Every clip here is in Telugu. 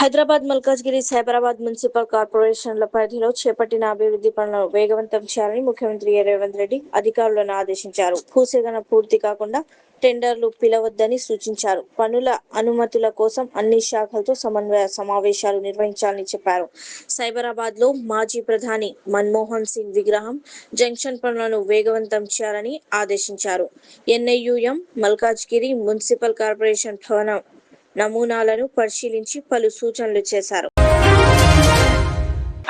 హైదరాబాద్, మల్కాజ్గిరి, సైబరాబాద్ మున్సిపల్ కార్పొరేషన్ల పరిధిలో చేపట్టిన అభివృద్ధి పనులను వేగవంతం చేయాలని ముఖ్యమంత్రి రేవంత్ రెడ్డి అధికారులను ఆదేశించారు. భూసేకరణ పూర్తి కాకుండా టెండర్లు పిలవద్దని సూచించారు. పనుల అనుమతుల కోసం అన్ని శాఖలతో సమన్వయ సమావేశాలు నిర్వహించాలని చెప్పారు. సైబరాబాద్ లో మాజీ ప్రధాని మన్మోహన్ సింగ్ విగ్రహం జంక్షన్ పనులను వేగవంతం చేయాలని ఆదేశించారు. ఎన్ఐయుఎం మల్కాజ్గిరి మున్సిపల్ కార్పొరేషన్ భవన నమూనాలను పరిశీలించి పలు సూచనలు చేశారు.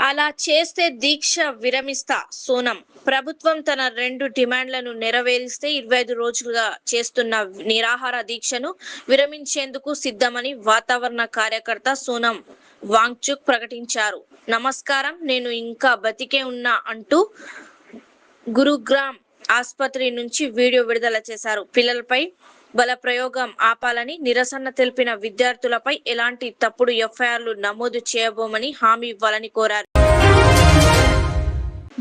అలా చేస్తే దీక్ష విరమిస్తా సోనం. ప్రభుత్వం తన 2 డిమాండ్లను నెరవేరిస్తే 25 రోజులుగా చేస్తున్న నిరాహార దీక్షను విరమించేందుకు సిద్ధమని వాతావరణ కార్యకర్త సోనం వాంగ్చుక్ ప్రకటించారు. నమస్కారం, నేను ఇంకా బతికే ఉన్నా అంటూ గురుగ్రామ్ ఆసుపత్రి నుంచి వీడియో విడుదల చేశారు. పిల్లలపై బల ప్రయోగం ఆపాలని, నిరసన తెలిపిన విద్యార్థులపై ఎలాంటి తప్పుడు ఎఫ్ఐఆర్లు నమోదు చేయబోమని హామీ ఇవ్వాలని కోరారు.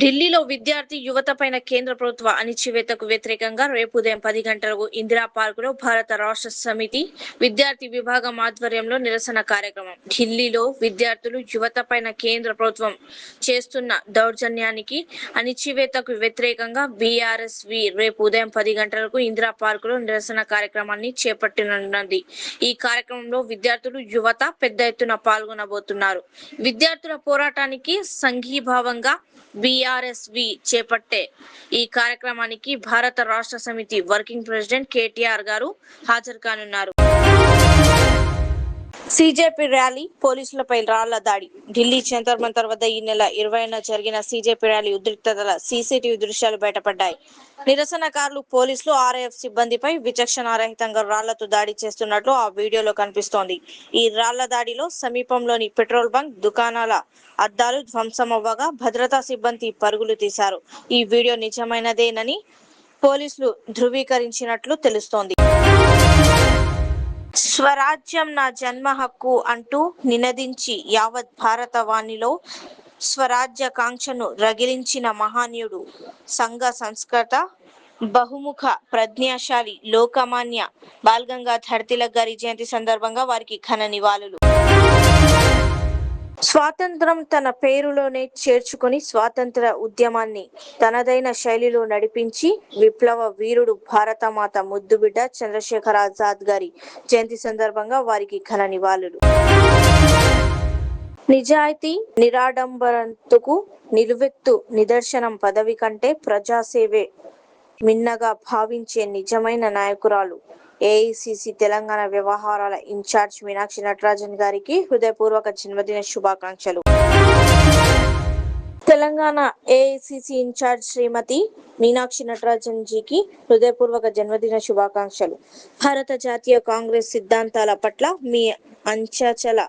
ఢిల్లీలో విద్యార్థి యువత పైన కేంద్ర ప్రభుత్వ అణిచివేతకు వ్యతిరేకంగా రేపు ఉదయం 10 గంటలకు ఇందిరా పార్కులో భారత రాష్ట్ర సమితి విద్యార్థి విభాగం ఆధ్వర్యంలో నిరసన కార్యక్రమం. ఢిల్లీలో విద్యార్థులు యువత పైన కేంద్ర ప్రభుత్వం చేస్తున్న దౌర్జన్యానికి, అణిచివేతకు వ్యతిరేకంగా బీఆర్ఎస్వి రేపు ఉదయం 10 గంటలకు ఇందిరా పార్కులో నిరసన కార్యక్రమాన్ని చేపట్టనున్నది. ఈ కార్యక్రమంలో విద్యార్థులు, యువత పెద్ద ఎత్తున పాల్గొనబోతున్నారు. విద్యార్థుల పోరాటానికి సంఘీభావంగా బీఆర్ఎస్వి చేపట్టే ఈ కార్యక్రమానికి భారత రాష్ట్ర సమితి వర్కింగ్ ప్రెసిడెంట్ కేటీఆర్ గారు హాజరు కానున్నారు. సీజేపీ ర్యాలీ, పోలీసులపై రాళ్ల దాడి. ఢిల్లీ జంతర్ మంతర్ వద్ద ఈ నెల 20న జరిగిన సీజేపీ ర్యాలీ ఉద్రిక్తతల సీసీటీవీ దృశ్యాలు బయటపడ్డాయి. నిరసనకారులు, పోలీసులు, ఆర్ఐఎఫ్ సిబ్బందిపై విచక్షణారహితంగా రాళ్లతో దాడి చేస్తున్నట్లు ఆ వీడియోలో కనిపిస్తోంది. ఈ రాళ్ల దాడిలో సమీపంలోని పెట్రోల్ బంక్, దుకాణాల అద్దాలు ధ్వంసమవ్వగా భద్రతా సిబ్బంది పరుగులు తీశారు. ఈ వీడియో నిజమైనదేనని పోలీసులు ధృవీకరించినట్లు తెలుస్తోంది. స్వరాజ్యం నా జన్మ హక్కు అంటూ నినదించి యావత్ భారతవాణిలో స్వరాజ్య కాంక్షను రగిలించిన మహనీయుడు, సంఘ సంస్కర్త, బహుముఖ ప్రజ్ఞాశాలి లోకమాన్య బాల్ గంగాధర్ తిలక్ గారి జయంతి సందర్భంగా వారికి ఘన నివాళులు. స్వాతంత్రం తన పేరులోనే చేర్చుకుని స్వాతంత్ర ఉద్యమాన్ని తనదైన శైలిలో నడిపించి విప్లవ వీరుడు భారతమాత ముద్దుబిడ్డ చంద్రశేఖర్ ఆజాద్ గారి జయంతి సందర్భంగా వారికి ఘన నివాళులు. నిజాయితీ, నిరాడంబరతకు నిలువెత్తు నిదర్శనం పదవి కంటే ప్రజాసేవే మిన్నగా భావించే నిజమైన నాయకురాలు ఏఐసిసి తెలంగాణ వ్యవహారాల ఇన్ఛార్జ్ మీనాక్షి నటరాజన్ గారికి హృదయపూర్వక జన్మదిన శుభాకాంక్షలు. తెలంగాణ ఏఐసిసి ఇన్ఛార్జ్ శ్రీమతి మీనాక్షి నటరాజన్ జీకి హృదయపూర్వక జన్మదిన శుభాకాంక్షలు. భారత జాతీయ కాంగ్రెస్ సిద్ధాంతాల పట్ల మీ అంచచల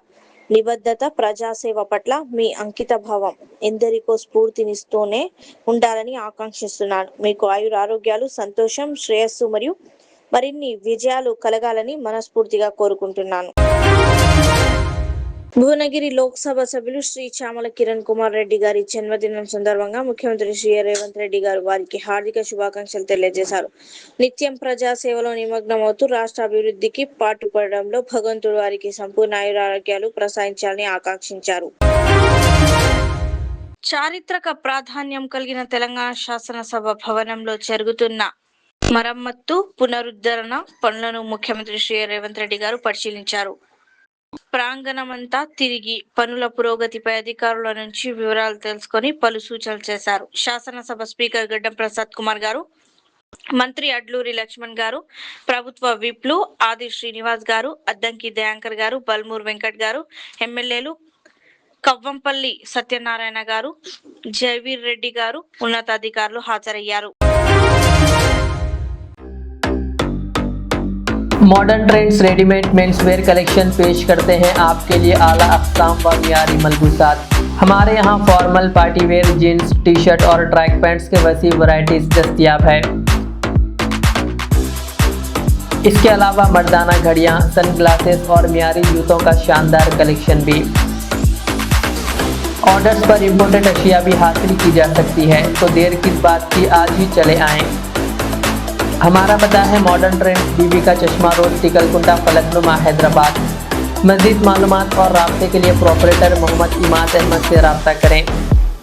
నిబద్ధత, ప్రజాసేవ పట్ల మీ అంకిత భావం ఎందరికో స్ఫూర్తినిస్తూనే ఉండాలని ఆకాంక్షిస్తున్నాను. మీకు ఆయురారోగ్యాలు, సంతోషం, శ్రేయస్సు మరియు మరిన్ని విజయాలు కలగాలని మనస్ఫూర్తిగా కోరుకుంటున్నాను. భువనగిరి లోక్సభ సభ్యులు శ్రీ చామల కిరణ్ కుమార్ రెడ్డి గారి జన్మదినం సందర్భంగా ముఖ్యమంత్రి శ్రీ రేవంత్ రెడ్డి గారు వారికి హార్దిక శుభాకాంక్షలు తెలియజేశారు. నిత్యం ప్రజాసేవలో నిమగ్నమవుతూ రాష్ట్ర అభివృద్ధికి పాటుపడడంలో భగవంతుడు వారికి సంపూర్ణ ఆయురారోగ్యాలు ప్రసాదించాలని ఆకాంక్షించారు. చారిత్రక ప్రాధాన్యం కలిగిన తెలంగాణ శాసనసభ భవనంలో జరుగుతున్న మరమ్మత్తు, పునరుద్ధరణ పనులను ముఖ్యమంత్రి శ్రీ రేవంత్ రెడ్డి గారు పరిశీలించారు. ప్రాంగణమంతా తిరిగి పనుల పురోగతిపై అధికారుల నుంచి వివరాలు తెలుసుకొని పలు సూచనలు చేశారు. శాసనసభ స్పీకర్ గడ్డం ప్రసాద్ కుమార్ గారు, మంత్రి అడ్లూరి లక్ష్మణ్ గారు, ప్రభుత్వ విప్లు ఆది శ్రీనివాస్ గారు, అద్దంకి దయాంకర్ గారు, బల్మూర్ వెంకట్ గారు, ఎమ్మెల్యేలు కవ్వంపల్లి సత్యనారాయణ గారు, జయవీర్ రెడ్డి గారు, ఉన్నతాధికారులు హాజరయ్యారు. Modern trends readymade men's wear collection पेश करते हैं आपके लिए आला अक़साम व मियारी मलबूसात। हमारे यहाँ formal, party wear, jeans, T shirt और ट्रैक पैंट्स के वसी वैरायटीज दस्तयाब है। इसके अलावा मर्दाना घड़ियाँ, सनग्लासेस और मियारी जूतों का शानदार कलेक्शन भी। ऑर्डर्स पर इम्पोर्टेड अशिया भी हासिल की जा सकती है, तो देर किस बात की, आज ही चले आएँ। हमारा पता है मॉडर्न ट्रेंड्स, बीबी का चश्मा रोड, टिकलकुंडा, फलकनुमा, हैदराबाद। मज़ीद मालूमात और राब्ते के लिए प्रोपरेटर मोहम्मद इमाद अहमद से रब्ता करें।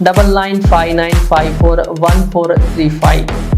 9959541435।